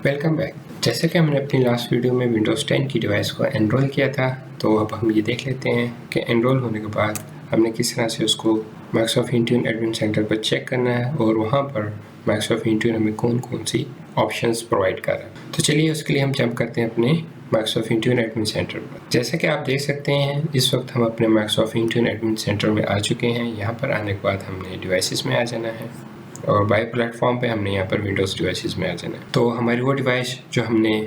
Welcome back. जैसे कि हमने अपनी लास्ट वीडियो में विंडोज़ 10 की डिवाइस को एनरोल किया था, तो अब हम ये देख लेते हैं कि एनरोल होने के बाद हमने किस तरह से उसको माइक्रोसॉफ्ट इंट्यून एडमिन सेंटर पर चेक करना है और वहाँ पर माइक्रोसॉफ्ट इंट्यून हमें कौन कौन सी ऑप्शंस प्रोवाइड कर रहा है। तो चलिए उसके लिए हम जंप करते हैं अपने माइक्रोसॉफ्ट इंट्यून एडमिन सेंटर पर। जैसे कि आप देख सकते हैं इस वक्त हम अपने माइक्रोसॉफ्ट इंट्यून एडमिन सेंटर में आ चुके हैं। यहाँ पर आने के बाद हमने डिवाइसेस में आ जाना है और बाय प्लेटफॉर्म पे हमने यहाँ पर विंडोज़ डिवाइसेस में आ जाना है। तो हमारी वो डिवाइस जो हमने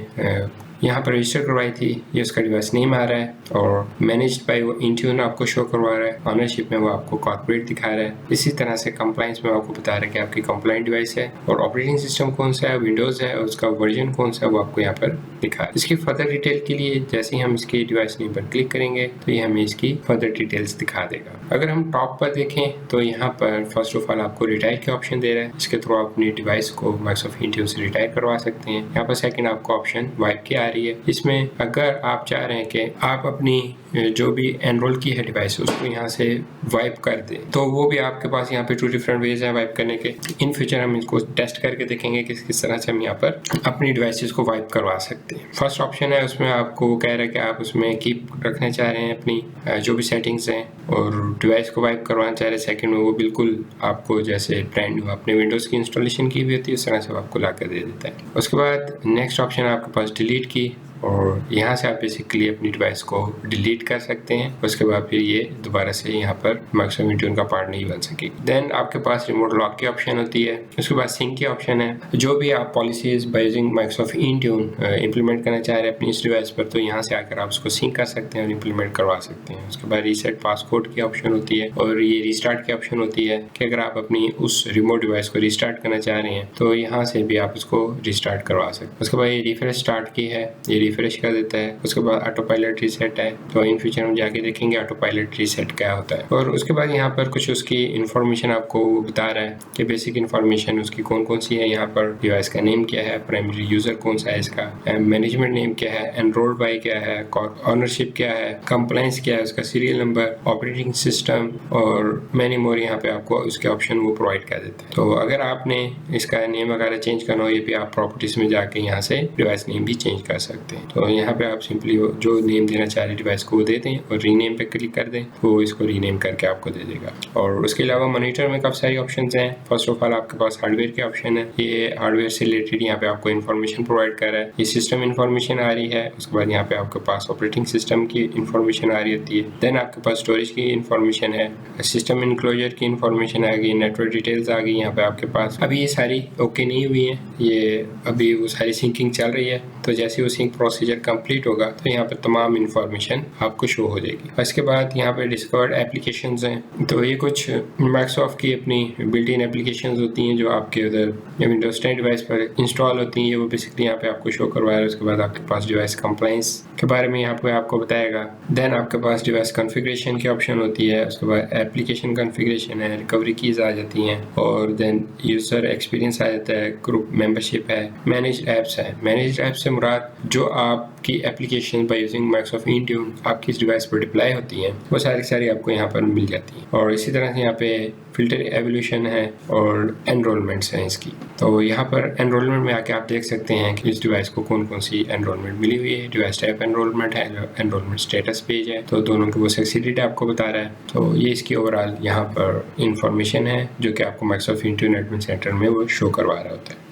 यहाँ पर रजिस्टर करवाई थी, ये उसका डिवाइस नेम आ रहा है और मैनेज्ड बाय वो इंट्यून आपको शो करवा रहा है। ऑनरशिप में वो आपको कॉर्पोरेट दिखा रहा है। इसी तरह से कंप्लाइंस में आपको बता रहा है कि आपकी कंप्लाइंट डिवाइस है और ऑपरेटिंग सिस्टम कौन सा है, विंडोज़ है और उसका वर्जन कौन सा है वो आपको यहाँ पर दिखा है। इसकी फर्दर डिटेल के लिए जैसे ही हम इसकी डिवाइस नेम पर क्लिक करेंगे तो ये हमें इसकी फर्दर डिटेल्स दिखा देगा। अगर हम टॉप पर देखें तो यहाँ पर फर्स्ट ऑफ ऑल आपको रिटायर के ऑप्शन दे रहा है। इसके थ्रू आप अपनी डिवाइस को माइक्रोसॉफ्ट इंट्यून से रिटायर करवा सकते हैं। यहाँ पर सेकंड आपको ऑप्शन वाइप की आ रही है। इसमें अगर आप चाह रहे हैं कि आप अपनी जो भी एनरोल की है डिवाइस उसको यहाँ से वाइप कर दें, तो वो भी आपके पास यहाँ पे 2 डिफरेंट वेज हैं वाइप करने के। इन फ्यूचर हम इसको टेस्ट करके देखेंगे कि किस तरह से हम यहाँ पर अपनी डिवाइसेस को वाइप करवा सकते हैं। फर्स्ट ऑप्शन है, उसमें आपको वो कह रहा है कि आप उसमें कीप रखना चाह रहे हैं अपनी जो भी सेटिंग्स हैं और डिवाइस को वाइप करवाना चाह रहे हैं। सेकंड में वो बिल्कुल आपको जैसे ब्रांड न्यू आपने विंडोज़ की इंस्टॉलेशन की हुई होती है उस तरह से वो आपको ला कर दे देता है। उसके बाद नेक्स्ट ऑप्शन है आपके पास डिलीट की, और यहाँ से आप बेसिकली अपनी डिवाइस को डिलीट कर सकते हैं। उसके बाद फिर ये दोबारा से यहाँ पर माइक्रोसॉफ्ट इंट्यून का पार्ट नहीं बन सकेगी। देन आपके पास रिमोट लॉक की ऑप्शन होती है। उसके बाद सिंक की ऑप्शन है। जो भी आप policies by using Microsoft Intune implement करना चाह रहे हैं अपनी इस डिवाइस पर, तो यहाँ से आकर आप उसको सिंक कर सकते हैं और इंप्लीमेंट करवा सकते हैं। उसके बाद रीसेट पासकोड की ऑप्शन होती है और ये रिस्टार्ट की ऑप्शन होती है कि अगर आप अपनी उस रिमोट डिवाइस को रिस्टार्ट करना चाह रहे हैं तो यहाँ से भी आप उसको रिस्टार्ट करवा सकते हैं। उसके बाद ये रिफ्रेश स्टार्ट की है, ये रिफ्रेश कर देता है। उसके बाद ऑटो पायलट रीसेट है, तो इन फ्यूचर हम जाके देखेंगे ऑटो पायलट रीसेट क्या होता है। और उसके बाद यहाँ पर कुछ उसकी इन्फॉर्मेशन आपको बता रहा है कि बेसिक इन्फॉर्मेशन उसकी कौन कौन सी है। यहाँ पर डिवाइस का नेम क्या है, प्राइमरी यूजर कौन सा है, इसका मैनेजमेंट नेम क्या है, एनरोल्ड बाय क्या है, ऑनरशिप क्या है, कंप्लायंस क्या है, उसका सीरियल नंबर, ऑपरेटिंग सिस्टम और मैनी मोर। यहाँ पे आपको उसके ऑप्शन वो प्रोवाइड कर देते हैं। तो अगर आपने इसका नेम वगैरह चेंज करना हो, ये भी आप प्रॉपर्टीज में जाके यहाँ से डिवाइस नेम भी चेंज कर सकते हैं। तो यहाँ पे आप सिंपली जो नेम देना चाह रहे डिवाइस को वो दे दें और रीनेम पे क्लिक कर दें, वो इसको रीनेम करके आपको दे देगा। और उसके अलावा मॉनिटर में काफ़ी सारी ऑप्शंस हैं। फर्स्ट ऑफ ऑल आपके पास हार्डवेयर के ऑप्शन है। ये हार्डवेयर से रिलेटेड यहाँ पे आपको इन्फॉर्मेशन प्रोवाइड कर रहा है। ये सिस्टम इन्फॉर्मेशन आ रही है। उसके बाद यहाँ पे आपके पास ऑपरेटिंग सिस्टम की इन्फॉर्मेशन आ रही होती है। देन आपके पास स्टोरेज की इन्फॉर्मेशन है, सिस्टम इनक्लोजर की इन्फॉर्मेशन आ गई, नेटवर्क डिटेल्स आ गई। यहाँ पे आपके पास अभी ये सारी ओके नहीं हुई है, ये अभी वो सारी सिंकिंग चल रही है। तो जैसे वो सिंक प्रोसीजर कंप्लीट होगा तो यहाँ पर तमाम इन्फॉर्मेशन आपको शो हो जाएगी। इसके बाद यहाँ पे डिस्कवर्ड एप्लीकेशंस हैं, तो ये कुछ माइक्रोसॉफ्ट की अपनी बिल्ट इन एप्लीकेशंस होती हैं जो आपके उधर विंडोज 10 डिवाइस पर इंस्टॉल होती हैं। वो बेसिकली यहाँ पे आपको शो करवा रहा है। उसके बाद आपके पास डिवाइस कंप्लायंस के बारे में यहाँ पे आपको बताएगा। देन आपके पास डिवाइस कॉन्फ़िगरेशन की ऑप्शन होती है। उसके बाद एप्लीकेशन कॉन्फ़िगरेशन है, रिकवरी कीज आ जाती हैं और देन यूज़र एक्सपीरियंस आ जाता है, ग्रुप मेंबरशिप है, मैनेज्ड ऐप्स है। मैनेज्ड ऐप्स से मुराद जो आपकी application by using Microsoft Intune आपकी इस डिवाइस पर डिप्लॉय होती हैं, वो सारी आपको यहाँ पर मिल जाती हैं। और इसी तरह से यहाँ पे फिल्टर एवोल्यूशन है और एनरोलमेंट्स हैं इसकी। तो यहाँ पर एनरोलमेंट में आके आप देख सकते हैं कि इस डिवाइस को कौन कौन सी एनरोलमेंट मिली हुई है। डिवाइस टाइप एनरोलमेंट है, एनरोलमेंट स्टेटस पेज है, तो दोनों को वो सक्सीडेड आपको बता रहा है। तो ये इसकी ओवरऑल यहाँ पर इंफॉर्मेशन है जो कि आपको माइक्रोसॉफ्ट इंट्यून एडमिन सेंटर में वो शो करवा रहा होता है।